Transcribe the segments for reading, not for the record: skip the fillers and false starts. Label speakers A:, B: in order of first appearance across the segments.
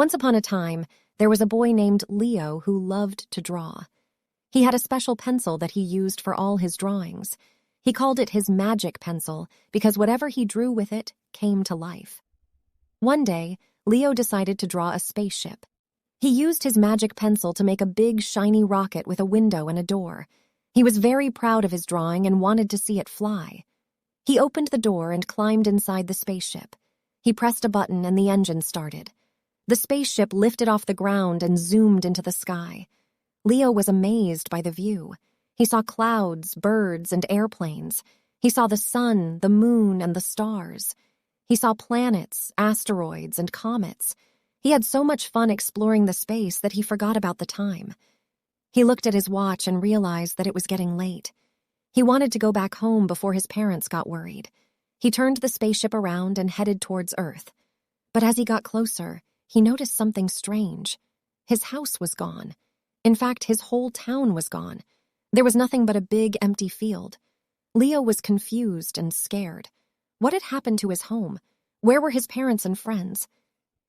A: Once upon a time, there was a boy named Leo who loved to draw. He had a special pencil that he used for all his drawings. He called it his magic pencil because whatever he drew with it came to life. One day, Leo decided to draw a spaceship. He used his magic pencil to make a big, shiny rocket with a window and a door. He was very proud of his drawing and wanted to see it fly. He opened the door and climbed inside the spaceship. He pressed a button and the engine started. The spaceship lifted off the ground and zoomed into the sky. Leo was amazed by the view. He saw clouds, birds, and airplanes. He saw the sun, the moon, and the stars. He saw planets, asteroids, and comets. He had so much fun exploring the space that he forgot about the time. He looked at his watch and realized that it was getting late. He wanted to go back home before his parents got worried. He turned the spaceship around and headed towards Earth. But as he got closer, he noticed something strange. His house was gone. In fact, his whole town was gone. There was nothing but a big, empty field. Leo was confused and scared. What had happened to his home? Where were his parents and friends?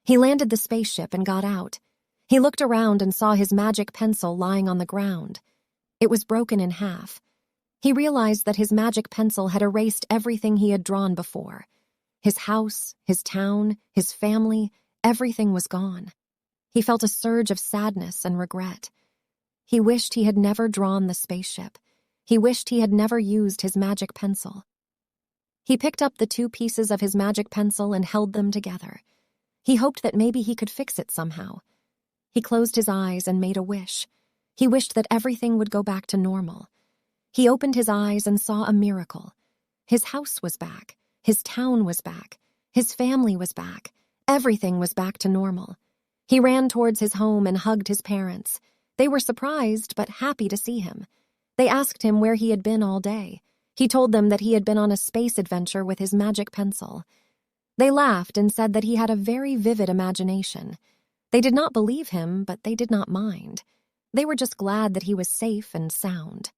A: He landed the spaceship and got out. He looked around and saw his magic pencil lying on the ground. It was broken in half. He realized that his magic pencil had erased everything he had drawn before. His house, his town, his family, everything was gone. He felt a surge of sadness and regret. He wished he had never drawn the spaceship. He wished he had never used his magic pencil. He picked up the two pieces of his magic pencil and held them together. He hoped that maybe he could fix it somehow. He closed his eyes and made a wish. He wished that everything would go back to normal. He opened his eyes and saw a miracle. His house was back. His town was back. His family was back. Everything was back to normal. He ran towards his home and hugged his parents. They were surprised but happy to see him. They asked him where he had been all day. He told them that he had been on a space adventure with his magic pencil. They laughed and said that he had a very vivid imagination. They did not believe him, but they did not mind. They were just glad that he was safe and sound.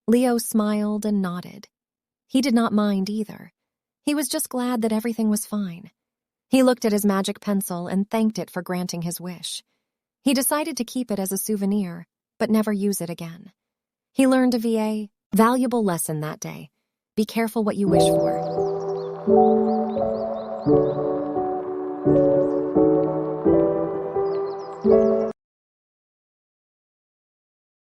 A: Leo smiled and nodded. He did not mind either. He was just glad that everything was fine. He looked at his magic pencil and thanked it for granting his wish. He decided to keep it as a souvenir, but never use it again. He learned a valuable lesson that day. Be careful what you wish for.